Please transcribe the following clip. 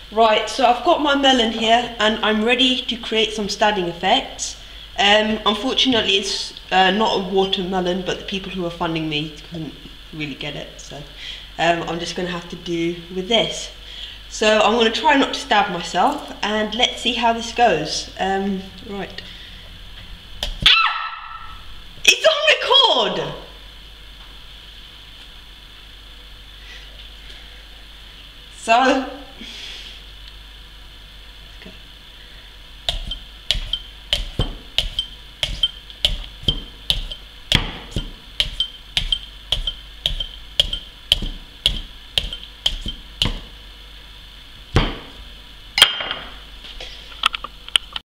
Right, so I've got my melon here and I'm ready to create some standing effects. Unfortunately it's not a watermelon, but the people who are funding me couldn't really get it, so I'm just going to have to do with this. So I'm going to try not to stab myself and let's see how this goes. Right. Ah! It's on record! So